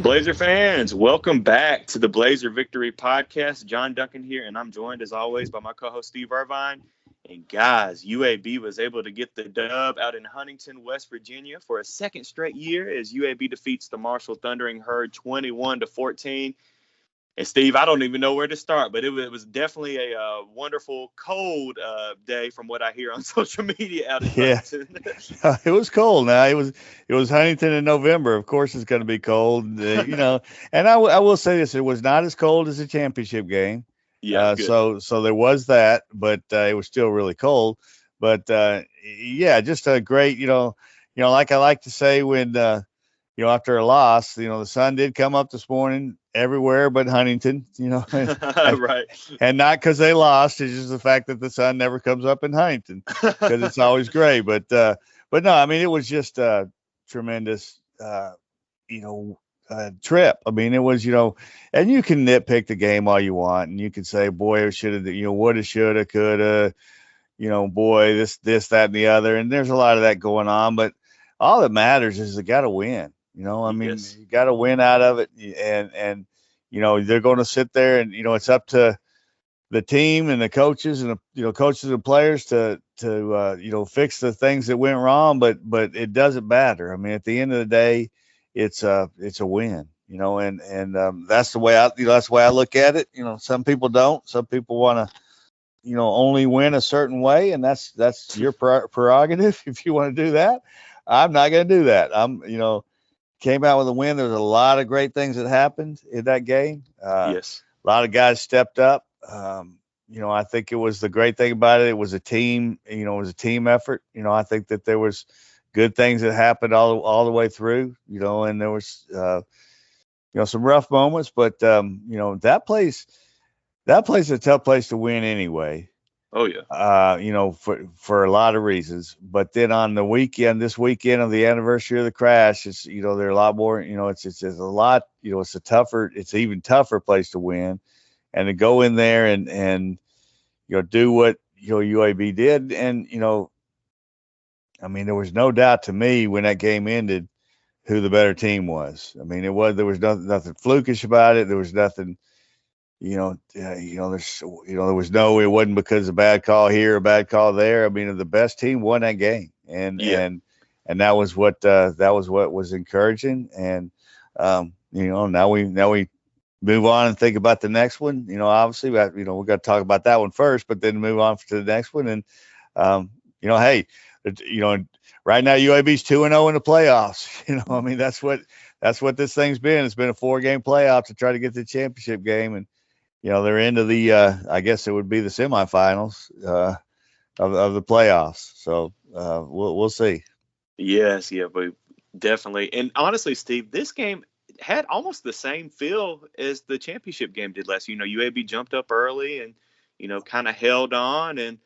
Blazer fans, welcome back to the Blazer Victory Podcast. John Duncan here, and I'm joined as always by my co-host Steve Irvine. And guys, UAB was able to get the dub out in Huntington, West Virginia for a second straight year as UAB defeats the Marshall Thundering Herd 21-14. And Steve, I don't even know where to start, but it was definitely a wonderful, cold day from what I hear on social media out in Huntington. It was cold. Now it was Huntington in November. Of course, it's going to be cold, And I will say this: it was not as cold as the championship game. Yeah. So there was that, but it was still really cold. But just a great, like I like to say when. After a loss, the sun did come up this morning everywhere but Huntington, Right. And not because they lost. It's just the fact that the sun never comes up in Huntington because it's always gray. But no, I mean, it was just a tremendous, trip. I mean, it was, and you can nitpick the game all you want. And you can say, boy, it should have, woulda, shoulda, coulda, boy, this, that, and the other. And there's a lot of that going on. But all that matters is they got to win. Yes. You got to win out of it, and they're going to sit there, and it's up to the team and the coaches and coaches and players to fix the things that went wrong. But it doesn't matter. I mean, at the end of the day, it's a win. And that's the way I look at it. Some people don't. Some people want to only win a certain way, and that's your prerogative if you want to do that. I'm not going to do that. Came out with a win. There was a lot of great things that happened in that game. Yes. A lot of guys stepped up. I think it was the great thing about it. It was a team, it was a team effort. I think that there was good things that happened all the way through, and there was, some rough moments, but, that place is a tough place to win anyway. Oh yeah. For a lot of reasons, but then on this weekend of the anniversary of the crash, it's, there are a lot more, it's a lot, it's an even tougher place to win, and to go in there and do what, UAB did. And, I mean, there was no doubt to me when that game ended who the better team was. I mean, there was nothing flukish about it. There was nothing, there was it wasn't because of a bad call here, a bad call there. I mean, the best team won that game, and that was what was encouraging. And now we move on and think about the next one. Obviously, we're going to talk about that one first, but then move on to the next one. And hey, right now UAB's 2-0 in the playoffs. I mean, that's what this thing's been. It's been a 4-game playoff to try to get the championship game, and they're into the, I guess it would be the semifinals of the playoffs. So we'll see. Yes, yeah, but definitely. And honestly, Steve, this game had almost the same feel as the championship game did last year. UAB jumped up early and, kind of held on and,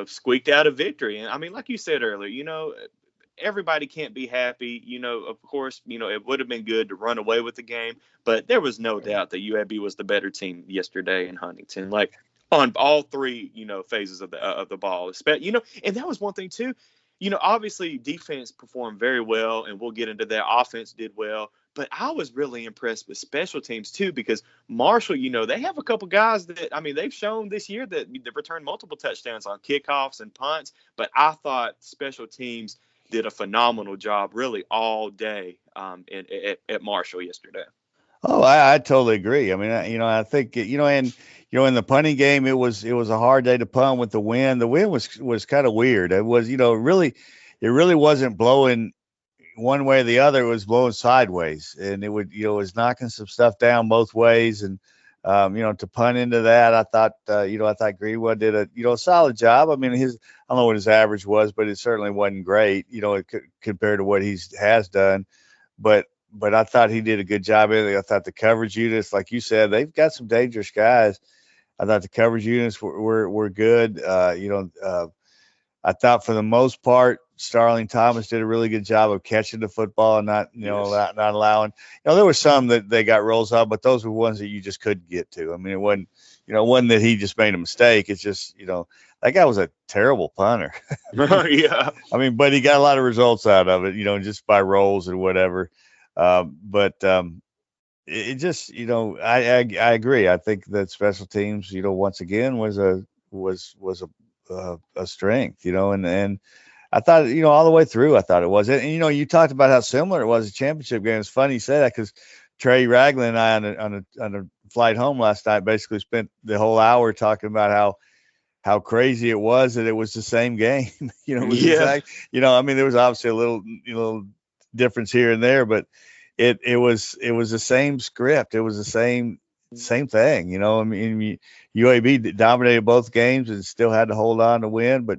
squeaked out a victory. And I mean, like you said earlier, everybody can't be happy. Of course, it would have been good to run away with the game, but there was no doubt that UAB was the better team yesterday in Huntington, like on all three, phases of the ball, and that was one thing too. Obviously defense performed very well, and we'll get into that. Offense did well, but I was really impressed with special teams too, because Marshall, they have a couple guys that, I mean, they've shown this year that they've returned multiple touchdowns on kickoffs and punts, but I thought special teams did a phenomenal job really all day at Marshall yesterday. Oh, I totally agree. I mean, I think, and, in the punting game, it was a hard day to punt with the wind. The wind was kind of weird. It was, it really wasn't blowing one way or the other. It was blowing sideways, and it would, it was knocking some stuff down both ways. And, to punt into that, I thought Greenwood did a solid job. I mean, I don't know what his average was, but it certainly wasn't great, compared to what he has done. But I thought he did a good job in it. I thought the coverage units, like you said, they've got some dangerous guys. I thought the coverage units were good. I thought for the most part, Starling Thomas did a really good job of catching the football and not allowing. There were some that they got rolls on, but those were ones that you just couldn't get to. I mean, it wasn't that he just made a mistake. It's just, that guy was a terrible punter. Yeah. I mean, but he got a lot of results out of it, just by rolls and whatever. But it just, I agree. I think that special teams, once again was a strength, and I thought, all the way through, I thought it was. And you talked about how similar it was a championship game. It's funny you say that because Trey Ragland and I on a flight home last night basically spent the whole hour talking about how crazy it was that it was the same game. It was Yeah. exact. I mean, there was obviously a little difference here and there, but it was the same script. It was the same thing. I mean, UAB dominated both games and still had to hold on to win, but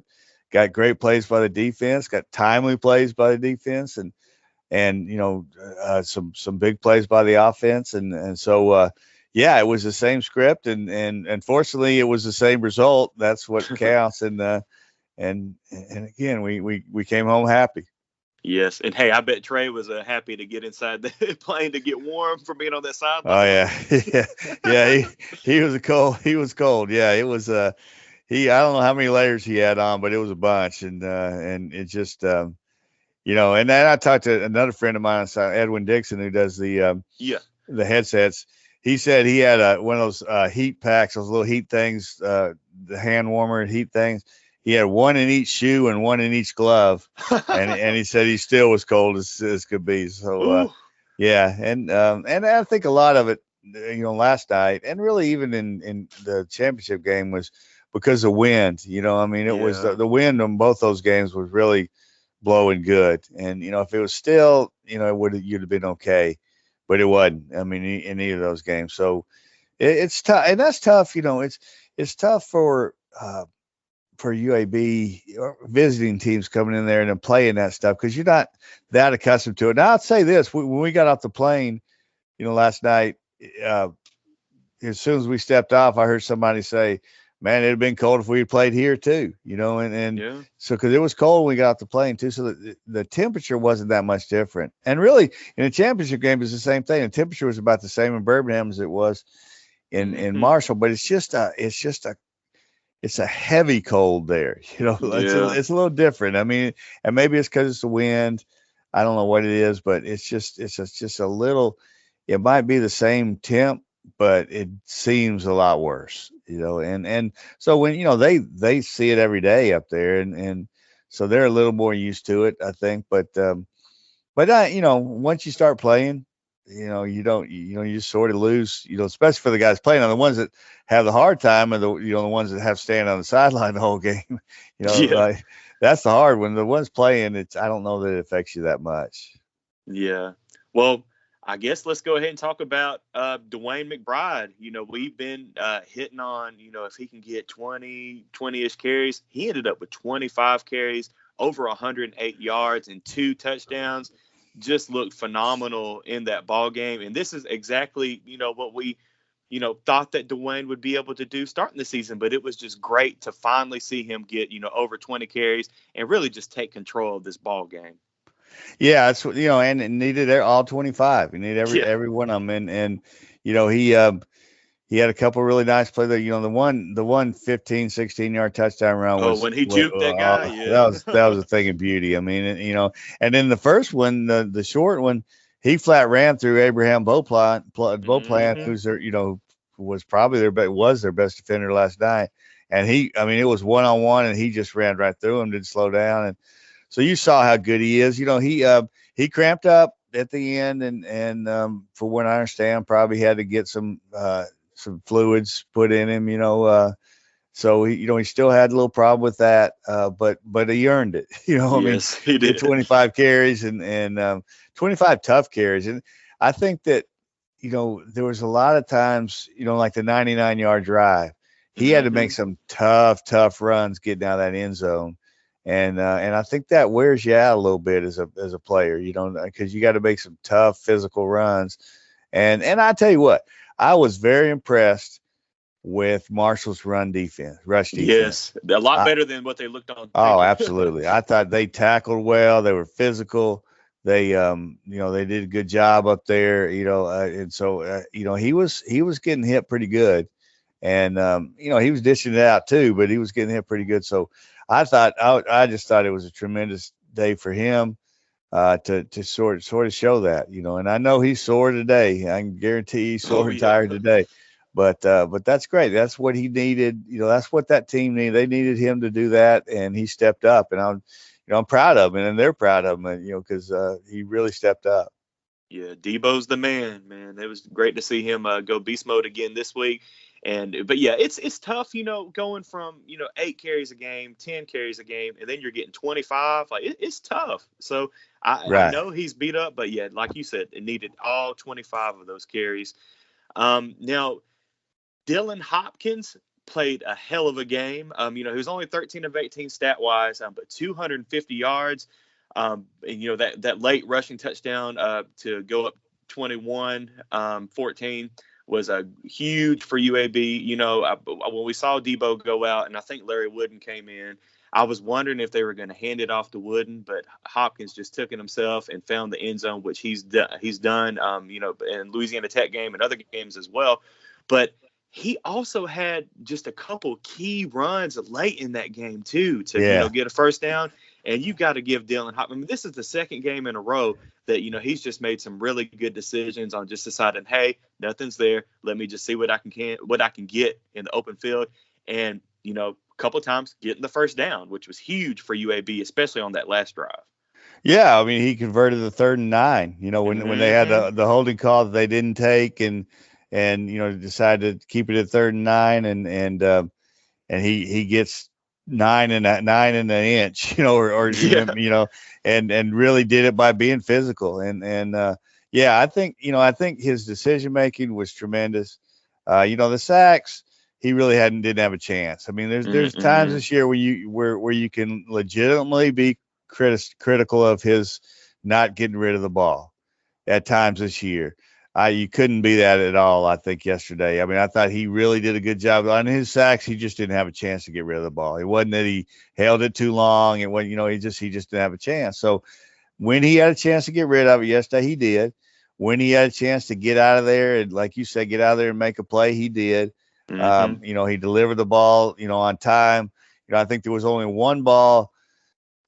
got great plays by the defense, got timely plays by the defense, and some big plays by the offense, and so yeah, it was the same script, and unfortunately, it was the same result. That's what counts, and again, we came home happy. Yes, and hey, I bet Trey was happy to get inside the plane to get warm from being on that Oh sideline. yeah, yeah. He was cold. He was cold. Yeah, it was. I don't know how many layers he had on, but it was a bunch, and it just and then I talked to another friend of mine, Edwin Dixon, who does Yeah. the headsets. He said he had one of those heat packs, those little heat things, the hand warmer heat things. He had one in each shoe and one in each glove, and he said he still was cold as could be. So yeah, and I think a lot of it, last night, and really even in the championship game was because of wind. I mean, it was Yeah. the wind on both those games was really blowing good, and if it was still, you'd have been okay, but it wasn't. I mean, in either of those games, so it's tough, and that's tough. It's tough for UAB or visiting teams coming in there and then playing that stuff because you're not that accustomed to it. Now, I'd say this: when we got off the plane, last night, uh, as soon as we stepped off, I heard somebody say, "Man, it'd have been cold if we had played here too." And Yeah. so because it was cold when we got off the plane too, so the temperature wasn't that much different. And really, in a championship game, it's the same thing. The temperature was about the same in Birmingham as it was in Mm-hmm. Marshall, but it's a heavy cold there. Yeah. It's a little different. I mean, and maybe it's because it's the wind. I don't know what it is, but it's just a little. It might be the same temp, but it seems a lot worse. And so when they see it every day up there, and so they're a little more used to it, I think. But once you start playing, you don't, you just sort of lose, especially for the guys playing. On the ones that have the hard time, and the ones that have to stand on the sideline the whole game, Yeah. like that's the hard one. The ones playing, I don't know that it affects you that much. Yeah. Well, I guess let's go ahead and talk about Dwayne McBride. We've been hitting on, if he can get 20-ish carries. He ended up with 25 carries, over 108 yards, and 2 touchdowns. Just looked phenomenal in that ball game. And this is exactly, what we, thought that Dwayne would be able to do starting the season. But it was just great to finally see him get, over 20 carries and really just take control of this ball game. Yeah, it's and it needed all 25. You need Yeah. every one of them, and he had a couple really nice plays there. The one 15, 16-yard touchdown run Oh, was, when he juked that guy, that yeah. was a thing of beauty. I mean, and then the first one, the short one, he flat ran through Abraham Beauplan, Hmm. who's was probably their best defender last night. And I mean, it was 1-on-1, and he just ran right through him, didn't slow down. And so you saw how good he is. He cramped up at the end, and for what I understand, probably had to get some fluids put in him, so he still had a little problem with that, but he earned it. I mean, Yes, he he had did. 25 carries and 25 tough carries, and I think that there was a lot of times, like the 99-yard drive, he had to make Hmm. some tough runs getting out of that end zone. And I think that wears you out a little bit as a player, because you got to make some tough physical runs. And I tell you what, I was very impressed with Marshall's rush defense. Yes, a lot I, better than what they looked on oh, paper. absolutely. I thought they tackled well. They were physical. They did a good job up there. And so he was getting hit pretty good, and he was dishing it out too, but he was getting hit pretty good. So I just thought it was a tremendous day for him. to sort of show that, and I know he's sore today. I can guarantee he's Oh sore and yeah. tired today. But that's great. That's what he needed. That's what that team needed. They needed him to do that, and he stepped up. And I'm proud of him, and they're proud of him, because he really stepped up. Yeah, Debo's the man, man. It was great to see him go beast mode again this week. But yeah, it's tough, going from 8 carries a game, 10 carries a game, and then you're getting 25. Like it's tough. So I Right. know he's beat up, but yeah, like you said, it needed all 25 of those carries. Now Dillon Hopkins played a hell of a game. He was only 13 of 18 stat wise, but 250 yards. And that late rushing touchdown to go up 21, 14 was a huge for UAB. When we saw Debo go out, and I think Larry Wooden came in, I was wondering if they were going to hand it off to Wooden, but Hopkins just took it himself and found the end zone, which he's done. In Louisiana Tech game and other games as well. But he also had just a couple key runs late in that game too to Yeah. get a first down. And you've got to give Dillon Hopkins. I mean, this is the second game in a row that he's just made some really good decisions on just deciding, hey, nothing's there. Let me just see what I can get in the open field, and a couple of times getting the first down, which was huge for UAB, especially on that last drive. Yeah, I mean, he converted the 3rd and 9. When they had Mm-hmm. the holding call that they didn't take, and decided to keep it at 3rd and 9, and he gets 9 and an inch, or Yeah. and really did it by being physical. Yeah, I think his decision making was tremendous. The sacks, he really didn't have a chance. I mean, there's times Mm-mm. this year where you can legitimately be critical of his not getting rid of the ball at times this year. You couldn't be that at all, I think, yesterday. I mean, I thought he really did a good job on his sacks. He just didn't have a chance to get rid of the ball. It wasn't that he held it too long. It wasn't, he just didn't have a chance. So when he had a chance to get rid of it yesterday, he did. When he had a chance to get out of there and, like you said, get out of there and make a play, he did. Mm-hmm. He delivered the ball, on time. I think there was only one ball.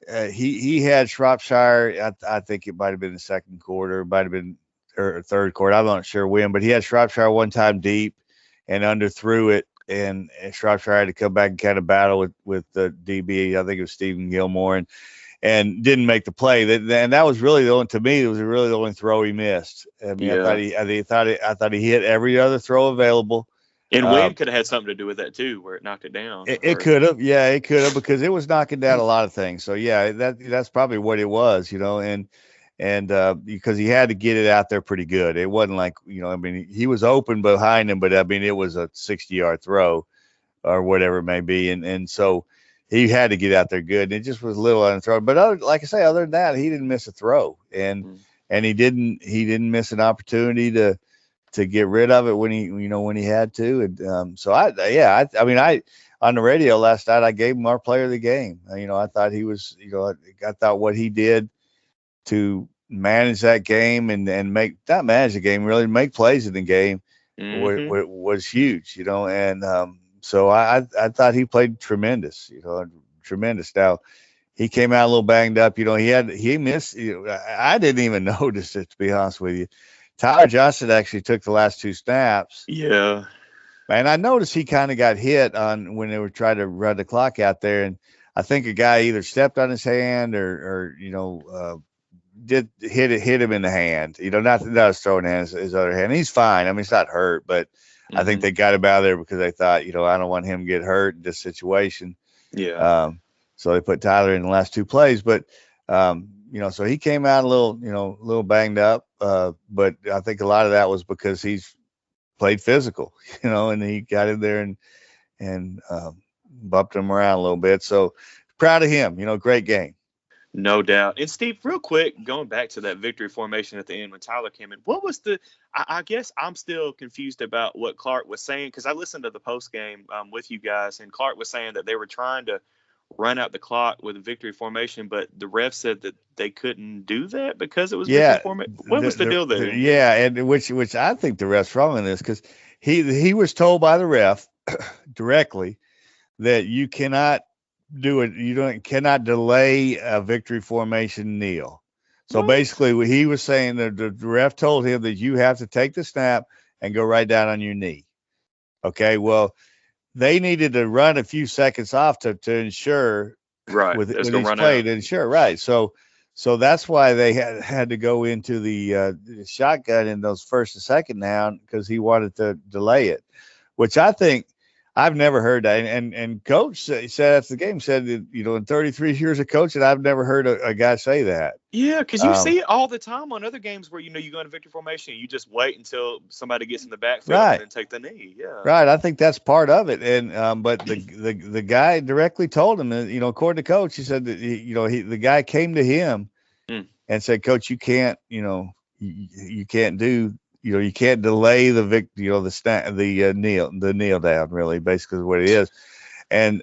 He had Shropshire. I think it might have been the second quarter, might have been or third quarter. I'm not sure when, but he had Shropshire one time deep and underthrew it, and Shropshire had to come back and kind of battle with the DB. I think it was Stephen Gilmore, and didn't make the play. And that was really the only, to me, it was really the only throw he missed. I mean, Yeah. I thought he hit every other throw available. And Uh, wind could have had something to do with that too, where it knocked it down. it Or could have, yeah, it could have, because it was knocking down a lot of things. So yeah, that's probably what it was, and because he had to get it out there pretty good. It wasn't like, I mean, he was open behind him, but I mean, it was a 60-yard throw or whatever it may be, and so he had to get out there good. And it just was a little unthrown, but like I say, other than that, he didn't miss a throw, and he didn't miss an opportunity to get rid of it when he had to. And so I mean, on the radio last night, I gave him our player of the game. I thought he was, I thought what he did to manage that game and make, not manage the game, really make plays in the game mm-hmm. was huge, and so I thought he played tremendous, tremendous. Now he came out a little banged up, he missed, I didn't even notice it, to be honest with you. Tyler Johnson actually took the last 2 snaps. Yeah. And I noticed he kind of got hit on when they were trying to run the clock out there. And I think a guy either stepped on his hand or did hit him in the hand. Not his throwing hand, his other hand. He's fine. I mean, he's not hurt, but I think Mm-hmm. they got him out of there because they thought, I don't want him to get hurt in this situation. Yeah. So they put Tyler in the last 2 plays, but so he came out a little banged up. But I think a lot of that was because he's played physical, and he got in there and bumped him around a little bit. So proud of him, great game. No doubt. And Steve, real quick, going back to that victory formation at the end when Tyler came in, what was I guess I'm still confused about what Clark was saying, because I listened to the post game with you guys, and Clark was saying that they were trying to run out the clock with a victory formation, but the ref said that they couldn't do that because it was victory Yeah, formation. What was the deal there? yeah, and which I think the ref's wrong in this, because he was told by the ref directly that you cannot do it. You cannot delay a victory formation kneel. So basically, what he was saying that the ref told him that you have to take the snap and go right down on your knee. Okay, well, they needed to run a few seconds off to ensure Right. with It's gonna each run play out. to ensure right. So that's why they had to go into the shotgun in those first and second down because he wanted to delay it, which I think I've never heard that. And coach said after the game said that, in 33 years of coaching, I've never heard a guy say that. Yeah, because you see it all the time on other games where you go into victory formation, you just wait until somebody gets in the backfield and Right. then take the knee. Yeah. Right, I think that's part of it, and but the guy directly told him, according to coach, he said that the guy came to him Mm. and said, "Coach, you can't, you can't do, you can't delay the kneel down, really, basically is what it is." And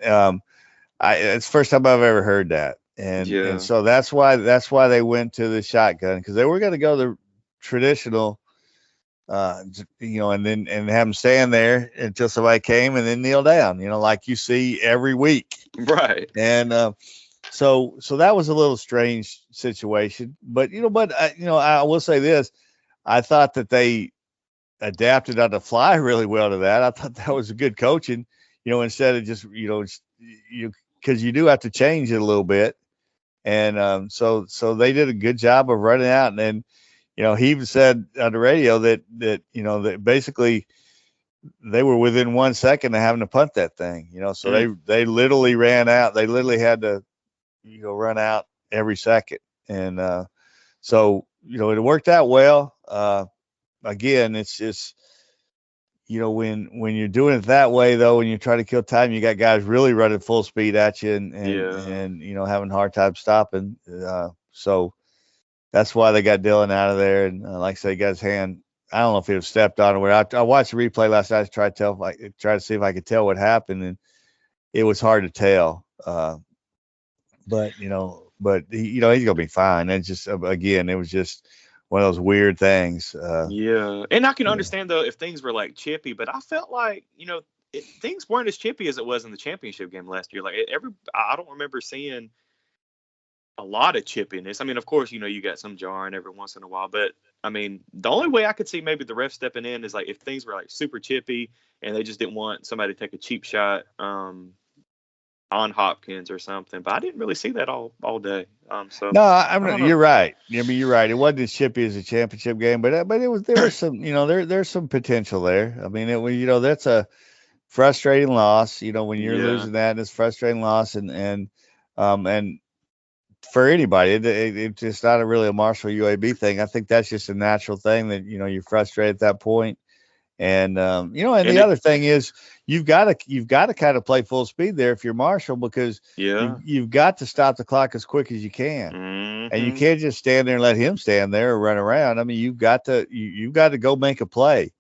it's the first time I've ever heard that, and so that's why they went to the shotgun because they were going to go the traditional. And have them stand there until somebody came and then kneel down, like you see every week. Right. And so that was a little strange situation, but I will say this: I thought that they adapted on the fly really well to that. I thought that was a good coaching, instead of just because you do have to change it a little bit, and so they did a good job of running out, and then. He even said on the radio that basically they were within 1 second of having to punt that thing, so they literally ran out. They literally had to, run out every second. And so, it worked out well. Again, it's just, when you're doing it that way, though, when you try to kill time, you got guys really running full speed at you and having a hard time stopping. So, that's why they got Dillon out of there. And like I say, he got his hand. I don't know if he was stepped on or what. I watched the replay last night to try to see if I could tell what happened, and it was hard to tell. But he's gonna be fine. And just again, it was just one of those weird things. And I can understand though if things were like Chippy, but I felt like things weren't as chippy as it was in the championship game last year. Like I don't remember seeing a lot of chippiness. I mean, of course, you got some jarring every once in a while, but I mean, the only way I could see maybe the ref stepping in is like if things were like super chippy and they just didn't want somebody to take a cheap shot on Hopkins or something. But I didn't really see that all day. So no, I mean, you're right. I mean, you're right. It wasn't as chippy as a championship game, but it was. There was some, there's some potential there. I mean, it was, that's a frustrating loss. When you're losing that, it's a frustrating loss, and for anybody, it's just not really a Marshall UAB thing. I think that's just a natural thing that you're frustrated at that point. And and the other thing is you've got to kind of play full speed there if you're Marshall because you've got to stop the clock as quick as you can, and you can't just stand there and let him stand there or run around. I mean, you've got to go make a play,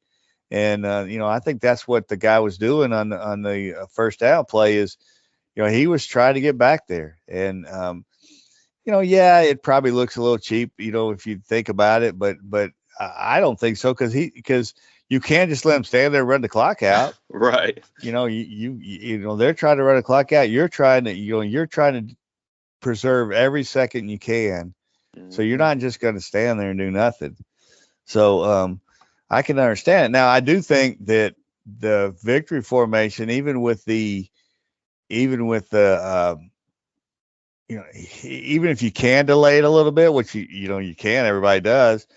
and I think that's what the guy was doing on the first down play is he was trying to get back there, and it probably looks a little cheap, if you think about it, but I don't think so because you can't just let them stand there and run the clock out. Right. They're trying to run the clock out. You're trying to preserve every second you can. So you're not just going to stand there and do nothing. So I can understand it. Now I do think that the victory formation, even if you can delay it a little bit, which you can, everybody does,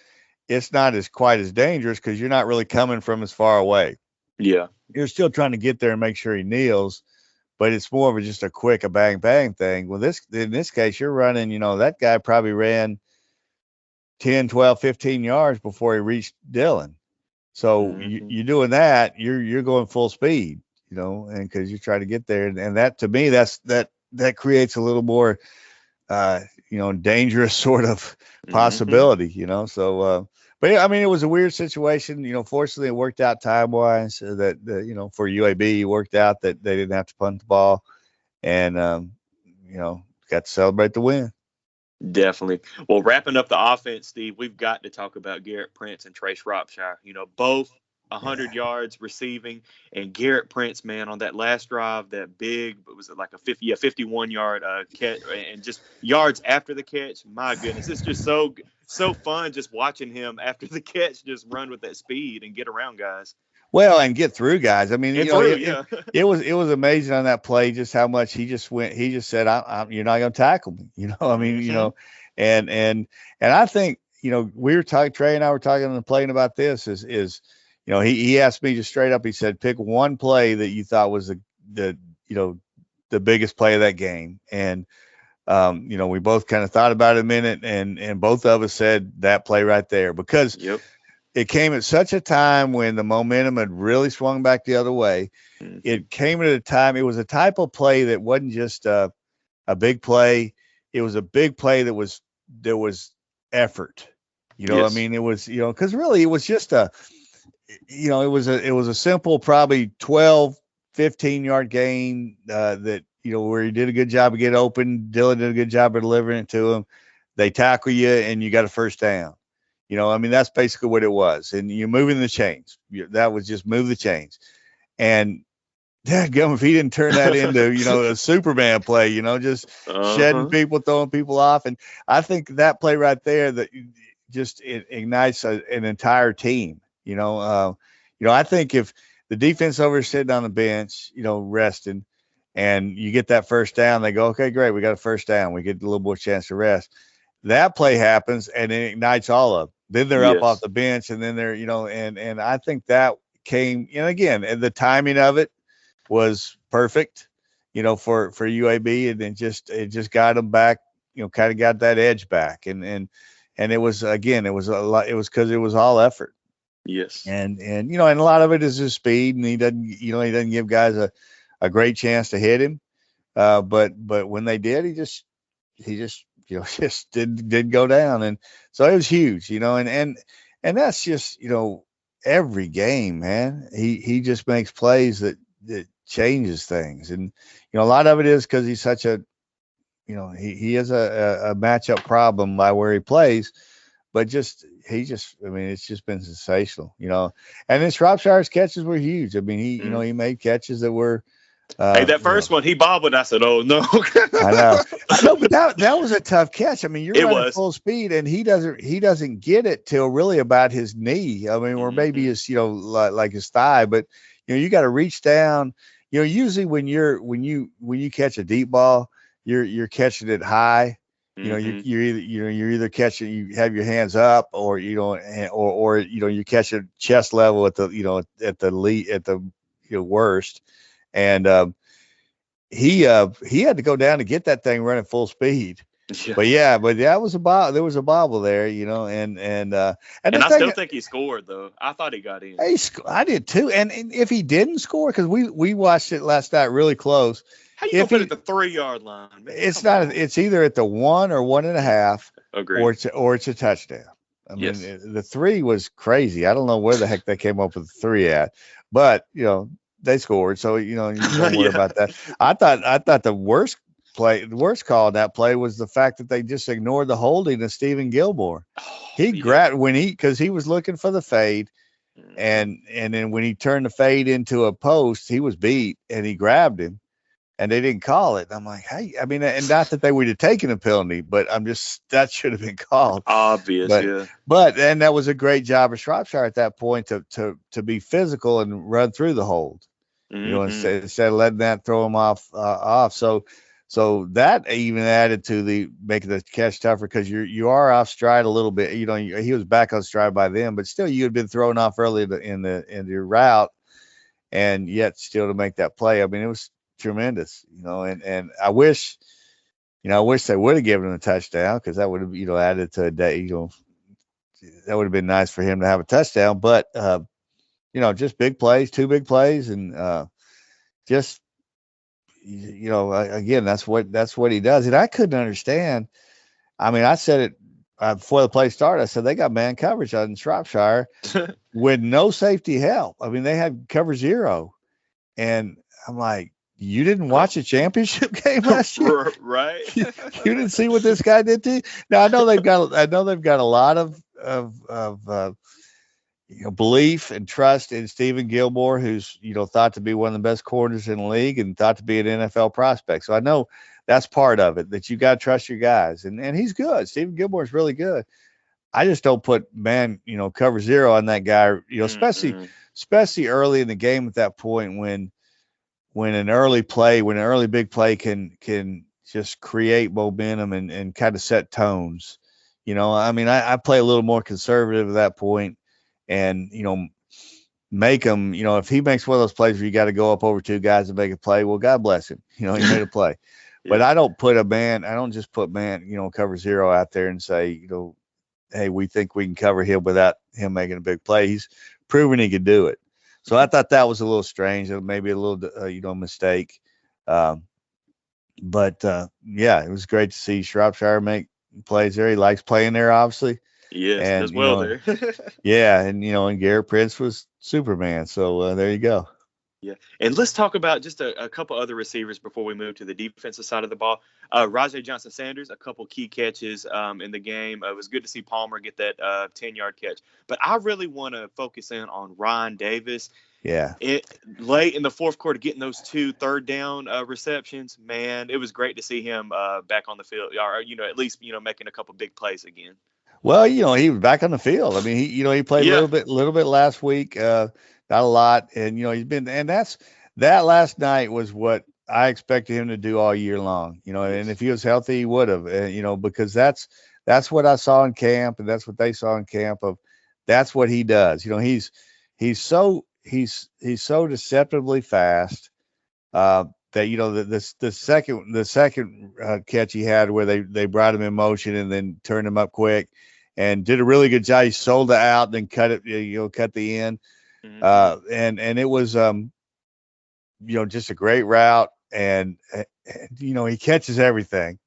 it's not quite as dangerous because you're not really coming from as far away. Yeah. You're still trying to get there and make sure he kneels, but it's more of just a quick bang bang thing. Well, in this case, you're running, that guy probably ran 10, 12, 15 yards before he reached Dillon. So you're doing that, you're going full speed, and because you're trying to get there. And that, to me, that creates a little more, dangerous sort of possibility, So, but I mean, it was a weird situation. Fortunately, it worked out time wise. That for UAB, it worked out that they didn't have to punt the ball, and got to celebrate the win. Definitely. Well, wrapping up the offense, Steve, we've got to talk about Garrett Prince and Trace Shropshire. Both 100 yards receiving, and Garrett Prince, man, on that last drive, that big, was it like a 51-yard catch, and just yards after the catch. My goodness, it's just so fun just watching him after the catch just run with that speed and get around guys. Well, and get through guys. I mean, And through, it was amazing on that play just how much he just went. He just said, "You're not going to tackle me." I mean, and I think we were talking. Trey and I were talking on the plane about this. He asked me just straight up. He said, "Pick one play that you thought was the biggest play of that game." And we both kind of thought about it a minute, and both of us said that play right there because. Yep. It came at such a time when the momentum had really swung back the other way. Mm-hmm. It came at a time, it was a type of play that wasn't just a big play. It was a big play that was effort. Yes. I mean, it was, because really it was just it was a simple, probably 12, 15-yard gain that, where he did a good job of getting open. Dillon did a good job of delivering it to him. They tackle you and you got a first down. I mean, that's basically what it was. And you're moving the chains. That was just move the chains. And dadgum, if he didn't turn that into, a Superman play, just shedding people, throwing people off. And I think that play right there that just it ignites an entire team. I think if the defense over sitting on the bench, resting, and you get that first down, they go, okay, great, we got a first down. We get a little more chance to rest. That play happens and it ignites all of them. Then they're up off the bench, and then they're, and I think that came, again, and the timing of it was perfect, for UAB, and it just got them back, kind of got that edge back, and it was, again, it was a lot, it was because it was all effort. Yes. And and a lot of it is his speed, and he doesn't give guys a great chance to hit him, but when they did, he just just did go down. And so it was huge, and that's just, every game, man, he just makes plays that changes things. And, a lot of it is because he's such a, he has a matchup problem by where he plays, but I mean, it's just been sensational, and then Shropshire's catches were huge. I mean, he made catches that were, hey, that first one, he bobbled. I said, "Oh no!" I know, but that was a tough catch. I mean, you're running full speed, and he doesn't get it till really about his knee. I mean, or maybe his, like his thigh. But you got to reach down. Usually when you catch a deep ball, you're catching it high. You're either catching, you have your hands up, or or you catch it chest level at the worst. And he had to go down to get that thing running full speed. Yeah. But that was there was a bobble there, and I still think he scored though. I thought he got in. I did too. And if he didn't score, because we watched it last night really close. How you gonna put it at the 3-yard line? Man? It's either at the 1 or 1.5. Agreed. Or it's a touchdown. I mean, the 3 was crazy. I don't know where the heck they came up with the 3 at, but they scored, so you don't worry about that. I thought the worst call on that play was the fact that they just ignored the holding of Stephen Gilmore. He grabbed because he was looking for the fade, and then when he turned the fade into a post, he was beat, and he grabbed him, and they didn't call it. And I'm like, hey, I mean, and not that they would have taken a penalty, but that should have been called. Obvious, But that was a great job of Shropshire at that point to be physical and run through the hold. Instead of letting that throw him off. So that even added to making the catch tougher, because you are off stride a little bit. He was back on stride by then, but still you had been thrown off early in your route, and yet still to make that play. I mean, it was tremendous, and I wish they would have given him a touchdown, because that would have, added to a day, that would have been nice for him to have a touchdown. But just big plays, 2 big plays, and just again, that's what he does. And I couldn't understand. I mean, I said it before the play started. I said they got man coverage on Shropshire with no safety help. I mean, they had cover 0, and I'm like, you didn't watch a championship game last year, right? You didn't see what this guy did to you. Now I know they've got a lot of belief and trust in Stephen Gilmore, who's, thought to be one of the best corners in the league and thought to be an NFL prospect. So I know that's part of it, that you got to trust your guys. And he's good. Stephen Gilmore is really good. I just don't put man, cover zero on that guy, especially early in the game at that point when an early big play can just create momentum and kind of set tones. I mean, I play a little more conservative at that point and, make him, if he makes one of those plays where you got to go up over two guys and make a play, well, God bless him. He made a play. Yeah. But I don't just put man, cover zero out there and say, hey, we think we can cover him without him making a big play. He's proven he could do it. So I thought that was a little strange, maybe a little, mistake. But yeah, it was great to see Shropshire make plays there. He likes playing there, obviously. Yes, and, as well there. Yeah, and Garrett Prince was Superman. So there you go. Yeah, and let's talk about just a couple other receivers before we move to the defensive side of the ball. Rajay Johnson-Sanders, a couple key catches in the game. It was good to see Palmer get that 10-yard catch. But I really want to focus in on Ryan Davis. Yeah. Late in the fourth quarter, getting those 2 third down receptions, man, it was great to see him back on the field, or at least making a couple big plays again. Well, he was back on the field. I mean, he played a little bit last week, not a lot, and he's been, and that last night was what I expected him to do all year long. And if he was healthy, he would have. Because that's what I saw in camp, and that's what they saw in camp. That's what he does. He's so deceptively fast. That the second catch he had where they brought him in motion and then turned him up quick and did a really good job. He sold it out and then cut it, cut the end. Mm-hmm. And it was, just a great route and he catches everything.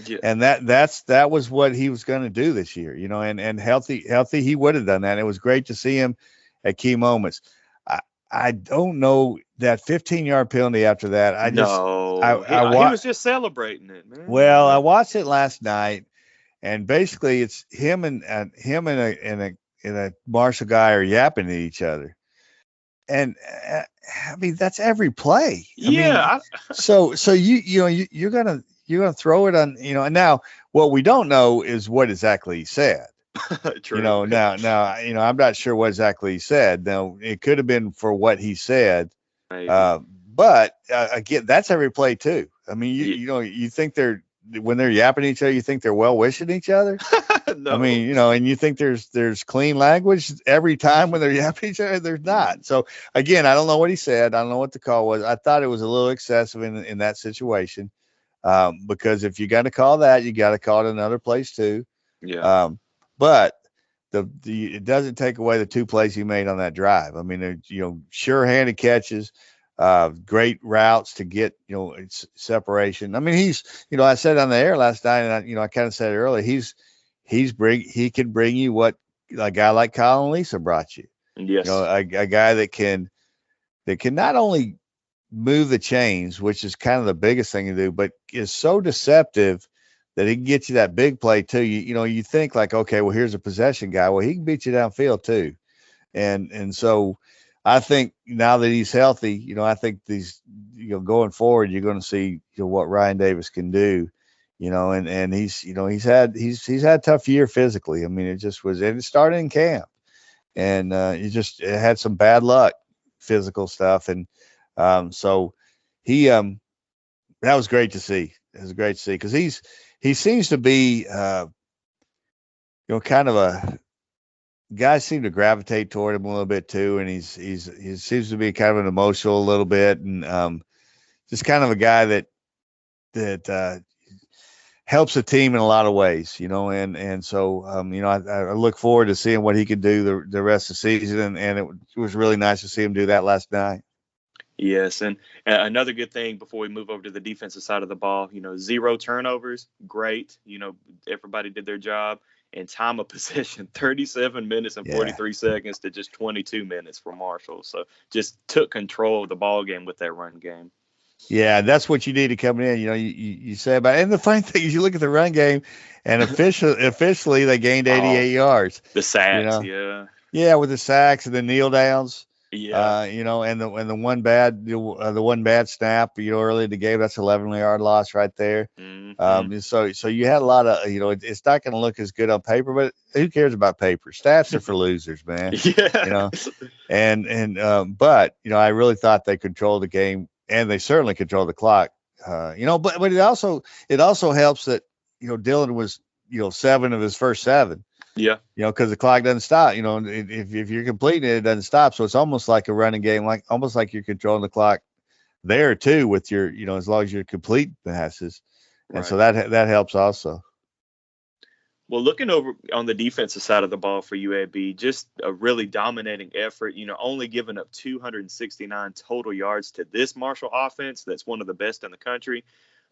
Yeah. And that was what he was going to do this year, and healthy, he would have done that. It was great to see him at key moments. I don't know that 15-yard penalty after that. He was just celebrating it, man. Well, I watched it last night, and basically it's him and a Marshall guy are yapping at each other, and I mean that's every play. So you're gonna throw it on, and now what we don't know is what exactly he said. True. Now, I'm not sure what exactly he said. Now, it could have been for what he said. But again, that's every play too. I mean, you think when they're yapping at each other, you think they're well wishing each other. No. I mean, and you think there's clean language every time when they're yapping at each other. There's not. So again, I don't know what he said. I don't know what the call was. I thought it was a little excessive in that situation, because if you got to call that, you got to call it another place too. Yeah. But it doesn't take away the 2 plays he made on that drive. I mean, sure-handed catches, great routes to get, separation. I mean, he's, I said on the air last night, and I kind of said it earlier, he can bring you what a guy like Kyle and Lisa brought you. Yes. A guy that can not only move the chains, which is kind of the biggest thing to do, but is so deceptive that he can get you that big play too. You think like, okay, well, here's a possession guy. Well, he can beat you downfield too. And so I think now that he's healthy, I think these, going forward, you're going to see what Ryan Davis can do, and he's had a tough year physically. I mean, it started in camp, and it had some bad luck, physical stuff. And so that was great to see. It was great to see because he seems to be, kind of a guys seem to gravitate toward him a little bit too. And he seems to be kind of an emotional a little bit, and just kind of a guy that helps the team in a lot of ways, and so, I look forward to seeing what he can do the rest of the season. And it was really nice to see him do that last night. Yes, and another good thing before we move over to the defensive side of the ball, 0 turnovers, great. Everybody did their job. And time of possession, 37 minutes and 43 seconds to just 22 minutes for Marshall. So just took control of the ball game with that run game. Yeah, that's what you need to come in. You say about it. And the funny thing is you look at the run game, and officially they gained 88 yards. The sacks, yeah. Yeah, with the sacks and the kneel downs. Yeah. And the one bad snap, early in the game, that's 11-yard loss right there. Hmm. So you had a lot of, it's not going to look as good on paper, but who cares about paper? Stats are for losers, man. You Yeah. know, but I really thought they controlled the game, and they certainly controlled the clock. But it also helps that Dillon was 7 of his first 7. Yeah. Because the clock doesn't stop. If you're completing it, it doesn't stop. So it's almost like a running game, almost like you're controlling the clock there too with your, as long as you're complete passes, and so Right. that helps also. Well, looking over on the defensive side of the ball for UAB, just a really dominating effort. Only giving up 269 total yards to this Marshall offense. That's one of the best in the country.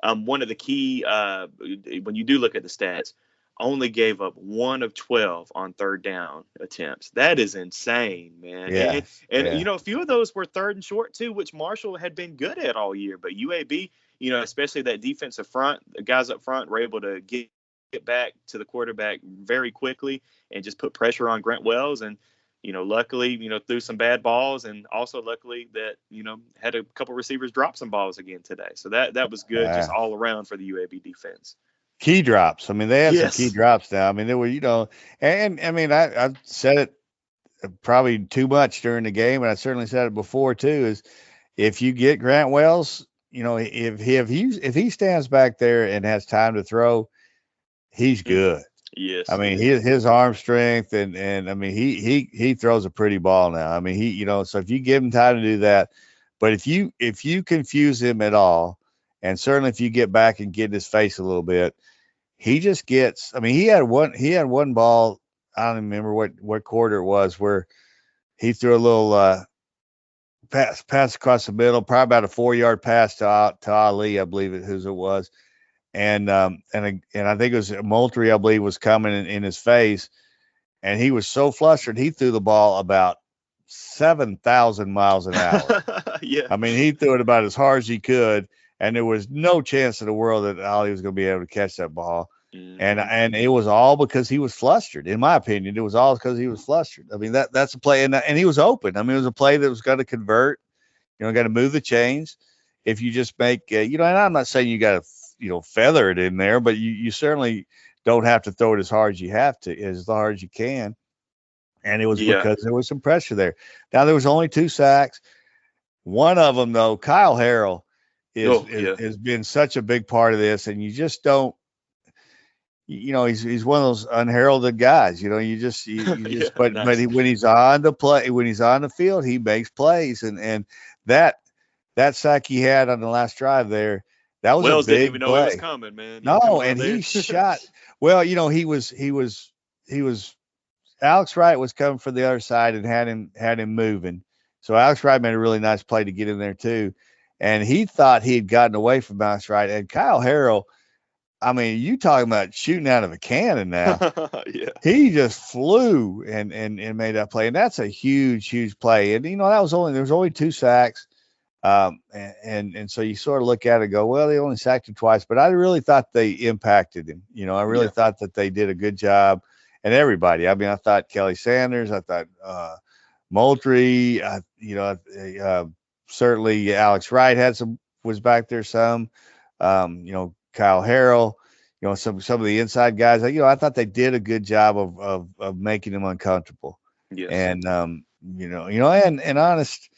One of the key, when you do look at the stats, only gave up 1 of 12 on third down attempts. That is insane, man. Yeah, And yeah, a few of those were third and short too, which Marshall had been good at all year. But UAB, especially that defensive front, the guys up front were able to get back to the quarterback very quickly and just put pressure on Grant Wells. And, luckily, threw some bad balls, and also luckily that, had a couple receivers drop some balls again today. So that was good just yeah. all around for the UAB defense. Key drops. I mean, they had some key Yes. drops now. I mean, they were, and I mean, I've said it probably too much during the game, and I certainly said it before too. Is if you get Grant Wells, if he stands back there and has time to throw, he's Hmm. good. I Yes, mean, yes. his arm strength, and I mean, he throws a pretty ball now. I mean, so if you give him time to do that, but if you confuse him at all, and certainly if you get back and get in his face a little bit, he just gets. I mean, he had one ball. I don't even remember what quarter it was, where he threw a little pass across the middle, probably about a 4-yard pass to Ali, I believe whose it was, and I think it was Moultrie, I believe, was coming in his face, and he was so flustered he threw the ball about 7,000 miles an hour. Yeah. I mean, he threw it about as hard as he could, and there was no chance in the world that Ali was going to be able to catch that ball. And Hmm. and it was all because he was flustered. In my opinion, it was all because he was flustered. I mean, that's a play, and he was open. I mean, it was a play that was going to convert. Got to move the chains. If you just make, and I'm not saying you got to, feather it in there, but you certainly don't have to throw it as hard as you have to, as hard as you can. And it was Yeah. because there was some pressure there. Now there was only 2 sacks. One of them, though, Kyle Harrell Oh, yeah. has been such a big part of this, and you just don't. He's one of those unheralded guys. You just Yeah. but Nice. when he's on the play, when he's on the field, he makes plays, and that that sack he had on the last drive there, that was a Wells didn't even big know it was play. coming, man. He come No, out and there. he shot. Well, he was Alex Wright was coming for the other side and had him moving. So Alex Wright made a really nice play to get in there too, and he thought he had gotten away from Alex Wright, and Kyle Harrell. I mean, you talking about shooting out of a cannon now. Yeah. He just flew and made that play, and that's a huge play. And there was only 2 sacks, and so you sort of look at it and go, well, they only sacked him twice, but I really thought they impacted him. I really Yeah. thought that they did a good job, and everybody. I mean, I thought Kelly Sanders, I thought Moultrie, certainly Alex Wright was back there some, Kyle Harrell. Some of the inside guys. I thought they did a good job of making him uncomfortable, Yes. and and honest,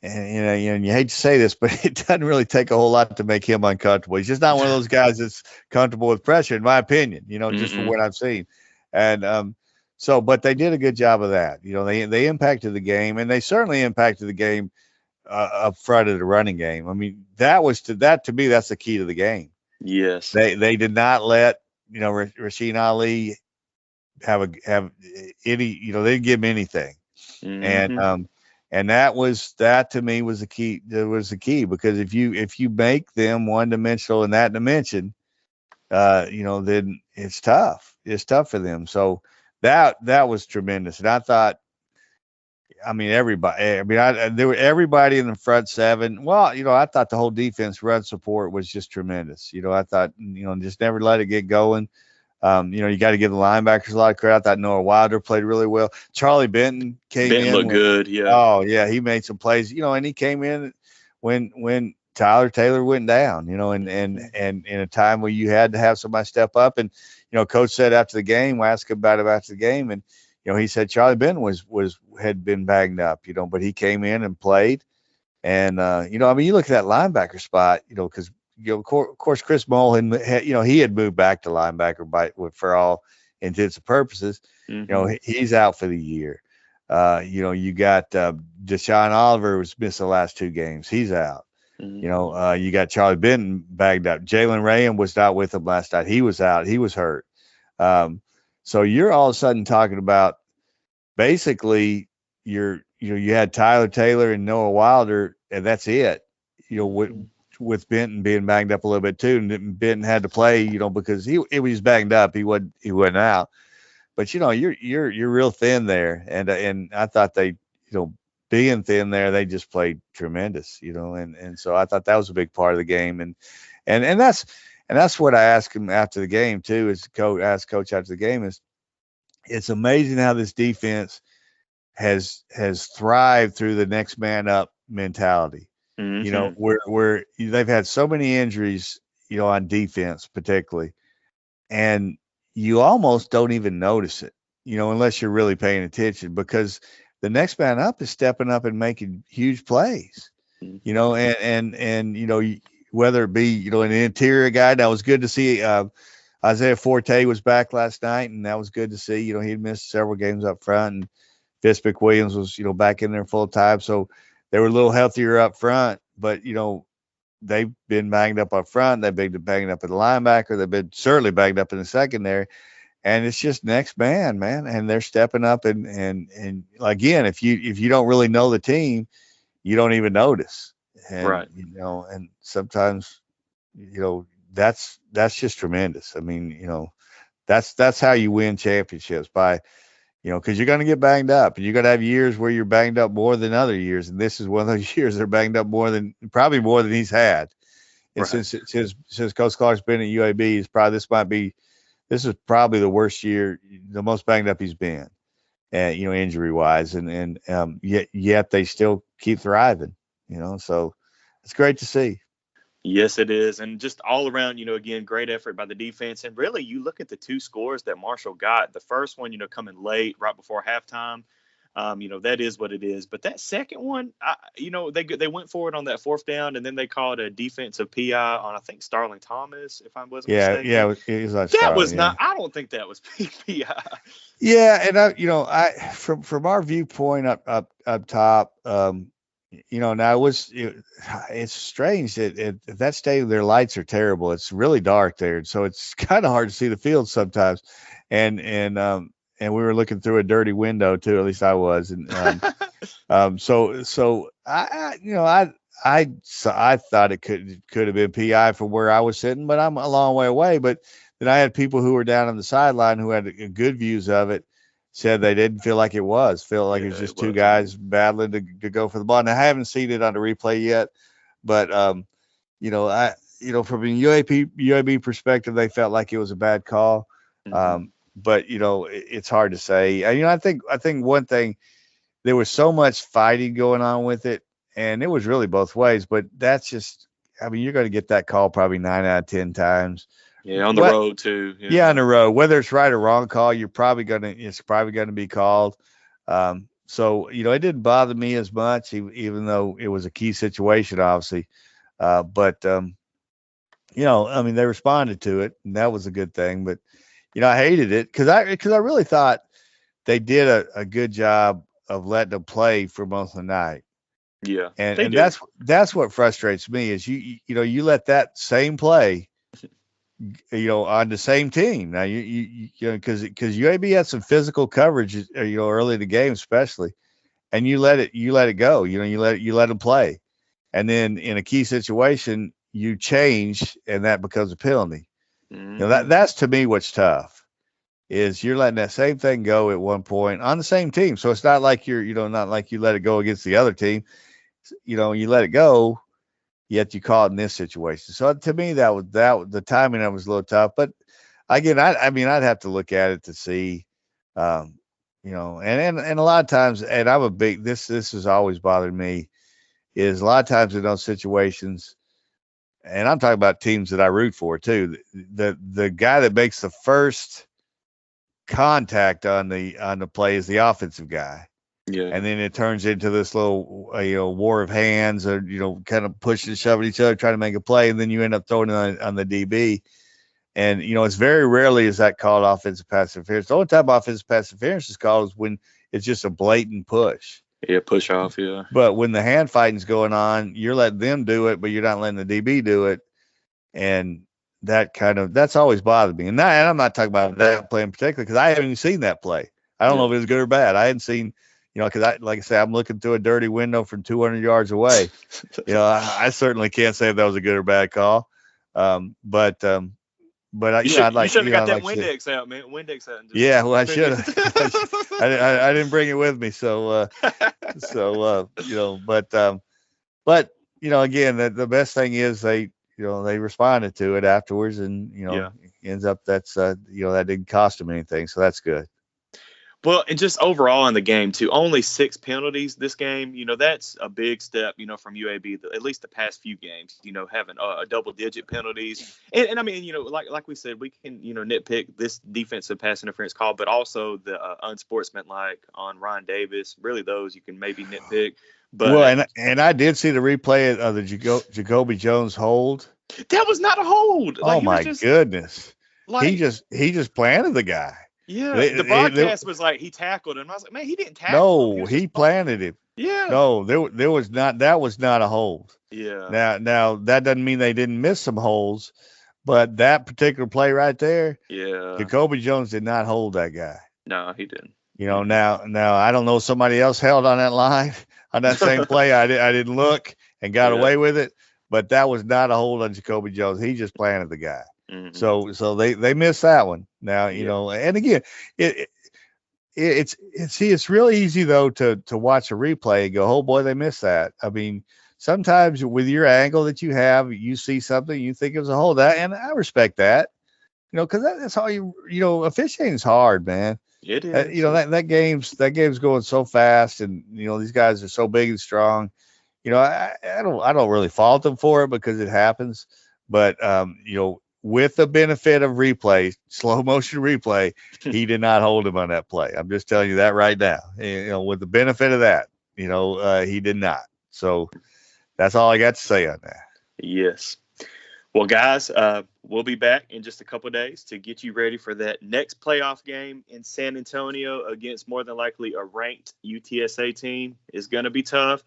and you hate to say this, but it doesn't really take a whole lot to make him uncomfortable. He's just not one of those guys that's comfortable with pressure, in my opinion. Just from Mm-mm. what I've seen, and but they did a good job of that. They impacted the game, and they certainly impacted the game up front of the running game. I mean, that to me, that's the key to the game. Yes. They did not let Rasheen Ali have any. They didn't give him anything, and Hmm. that to me was the key. That was the key, because if you make them one dimensional in that dimension, then it's tough. It's tough for them. So that was tremendous, and I thought. I mean, everybody. There were everybody in the front 7. Well, I thought the whole defense run support was just tremendous. I thought, just never let it get going. You got to give the linebackers a lot of credit. I thought Noah Wilder played really well. Charlie Benton came Benton in looked when, good. Yeah. oh yeah, he made some plays. And he came in when Tyler Taylor went down. And in a time where you had to have somebody step up. And Coach said after the game, we asked him about it after the game, and he said Charlie Benton had been banged up. But he came in and played. And you look at that linebacker spot, because of course Chris Mullen, he had moved back to linebacker for all intents and purposes. He's out for the year. You got Deshaun Oliver was missed the last 2 games. He's out. You got Charlie Benton bagged up. Jalen Rayham was not with him last night. He was out. He was hurt. So you're all of a sudden talking about basically you had Tyler Taylor and Noah Wilder, and that's it. With Benton being banged up a little bit too, and Benton had to play, because he was banged up. He wasn't out. But you're real thin there, and I thought they, being thin there, they just played tremendous, and so I thought that was a big part of the game, and that's what I asked him after the game too. Is asked Coach after the game, is it's amazing how this defense has thrived through the next man up mentality. Where they've had so many injuries, on defense particularly, and you almost don't even notice it, unless you're really paying attention, because the next man up is stepping up and making huge plays, and whether it be, an interior guy. That was good to see. Isaiah Forte was back last night, and that was good to see. He'd missed several games up front, and Fitzpatrick Williams was, back in there full time. So they were a little healthier up front, but, they've been banged up front. They've been banged up at the linebacker. They've been certainly banged up in the secondary. And it's just next man. And they're stepping up. And again, if you don't really know the team, you don't even notice. And, right. And sometimes, that's just tremendous. I mean, that's how you win championships, by, because you're going to get banged up, and you're going to have years where you're banged up more than other years. And this is one of those years they're banged up probably more than he's had. And right. since Coach Clark's been at UAB, this is probably the worst year, the most banged up he's been, injury wise. And yet they still keep thriving, so it's great to see. Yes, it is. And just all around, again, great effort by the defense. And really, you look at the 2 scores that Marshall got. The first one, coming late, right before halftime, that is what it is. But that second one, they went for it on that 4th down, and then they called a defensive PI on, I think, Starling Thomas, if I wasn't mistaken. Yeah, it was like that was not. I don't think that was PI. Yeah, and from our viewpoint up top, now it's strange that at that stadium their lights are terrible. It's really dark there, so it's kind of hard to see the field sometimes. And we were looking through a dirty window too. At least I was. And so I thought it could have been PI from where I was sitting, but I'm a long way away. But then I had people who were down on the sideline who had good views of it, said they didn't feel like it was. Felt like it was just 2 guys battling to go for the ball. Now, I haven't seen it on the replay yet, but from a UAB perspective, they felt like it was a bad call. But it's hard to say. I think one thing, there was so much fighting going on with it, and it was really both ways. But that's just, you're going to get that call probably 9 out of 10 times. Yeah, on the road too. Yeah, on the road. Whether it's right or wrong call, it's probably gonna be called. So it didn't bother me as much, even though it was a key situation, obviously. But they responded to it, and that was a good thing. But I hated it because I really thought they did a good job of letting them play for most of the night. Yeah, and that's what frustrates me is you let that same play. On the same team now, because UAB had some physical coverage, early in the game, especially, and you let it go. You let them play, and then in a key situation, you change, and that becomes a penalty. That's to me what's tough is you're letting that same thing go at one point on the same team. So it's not like you're not like you let it go against the other team. You let it go. Yet you call it in this situation. So to me, that was the timing. That was a little tough, but again, I mean, I'd have to look at it to see, um, and a lot of times, and I'm a big this has always bothered me is a lot of times in those situations, and I'm talking about teams that I root for too. The guy that makes the first contact on the play is the offensive guy, Yeah. and then it turns into this little war of hands, or kind of pushing and shoving each other, trying to make a play, and then you end up throwing it on the DB. And it's very rarely is that called offensive pass interference. The only time offensive pass interference is called is when it's just a blatant push. Yeah, push off, yeah. But when the hand fighting's going on, you're letting them do it, but you're not letting the DB do it. And that's always bothered me. And I'm not talking about that play in particular because I haven't even seen that play. I don't know if it was good or bad. I hadn't seen, because like I say, I'm looking through a dirty window from 200 yards away. I certainly can't say if that was a good or bad call. But you should have got that Windex out, man. Windex out. Yeah, well, I should have. I didn't bring it with me, so but again, the best thing is they responded to it afterwards, and ends up that didn't cost them anything, so that's good. Well, and just overall in the game too, only 6 penalties this game. That's a big step. From UAB, at least the past few games. Having a double-digit penalties, and I mean, like we said, we can nitpick this defensive pass interference call, but also the unsportsmanlike on Ryan Davis. Really, those you can maybe nitpick. But well, and I did see the replay of the Jacoby Jones hold. That was not a hold. Oh my goodness! He just planted the guy. Yeah, the broadcast was like he tackled him. I was like, man, he didn't tackle him. No, he planted him. Yeah. No, there was not. That was not a hold. Yeah. Now that doesn't mean they didn't miss some holds, but that particular play right there, yeah, Jacoby Jones did not hold that guy. No, he didn't. Now I don't know if somebody else held on that line on that same play. I didn't look and got away with it, but that was not a hold on Jacoby Jones. He just planted the guy. Mm-hmm. So they missed that one. Now and again, it's really easy though to watch a replay and go, oh boy, they missed that. I mean, sometimes with your angle that you have, you see something you think it was a hold, that, and I respect that. Because that's all officiating's hard, man. It is. That game's going so fast, and these guys are so big and strong. I don't really fault them for it because it happens, but with the benefit of replay, slow motion replay, he did not hold him on that play. I'm just telling you that right now. With the benefit of that, he did not. So that's all I got to say on that. Yes. Well, guys, we'll be back in just a couple of days to get you ready for that next playoff game in San Antonio against more than likely a ranked UTSA team. It's going to be tough.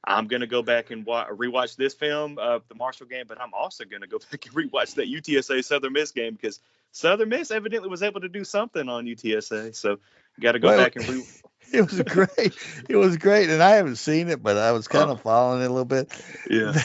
I'm going to go back and rewatch this film of the Marshall game, but I'm also going to go back and rewatch that UTSA Southern Miss game because Southern Miss evidently was able to do something on UTSA. So got to go back and It was great. It was great. And I haven't seen it, but I was kind of following it a little bit. Yeah.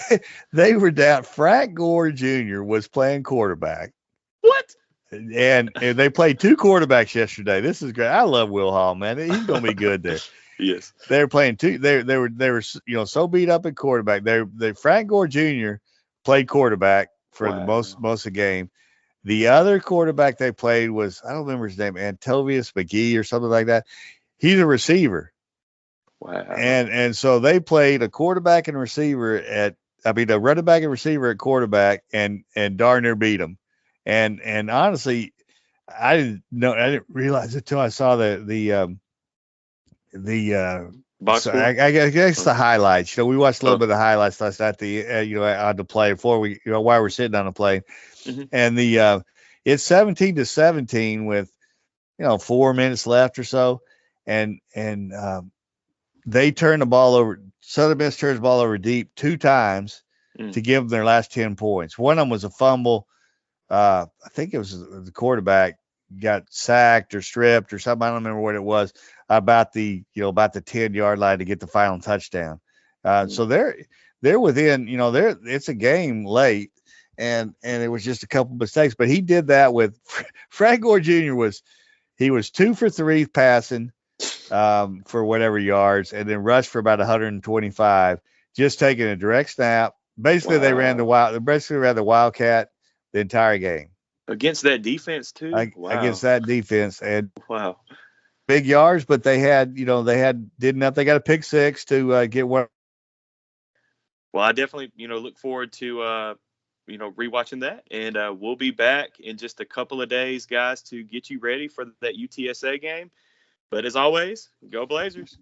They were down. Frank Gore Jr. was playing quarterback. What? And they played 2 quarterbacks yesterday. This is great. I love Will Hall, man. He's going to be good there. Yes. They were playing 2. They were so beat up at quarterback. They Frank Gore Jr. played quarterback for the most of the game. The other quarterback they played was, I don't remember his name, Antovius McGee or something like that. He's a receiver. Wow. And so they played a quarterback and receiver a running back and receiver at quarterback and darn near beat them. And honestly, I didn't realize it until I saw the box score? I guess the highlights. We watched a little bit of the highlights last night on the play before we while we're sitting on the plane. Mm-hmm. And it's 17-17 with 4 minutes left or so. And they turn the ball over. Southern Miss turns the ball over deep 2 times to give them their last 10 points. One of them was a fumble. I think it was the quarterback got sacked or stripped or something. I don't remember what it was about the 10-yard line to get the final touchdown. So they're within, it's a game late and it was just a couple mistakes, but he did that with Frank Gore Jr. was 2 for 3 passing for whatever yards and then rushed for about 125, just taking a direct snap. Basically, they ran the Wildcat the entire game. Against that defense too. against Wow. that defense, and Wow. big yards, but they had, did enough. They got a pick six to get one. Well, I definitely, look forward to, rewatching that. And we'll be back in just a couple of days, guys, to get you ready for that UTSA game. But as always, go Blazers.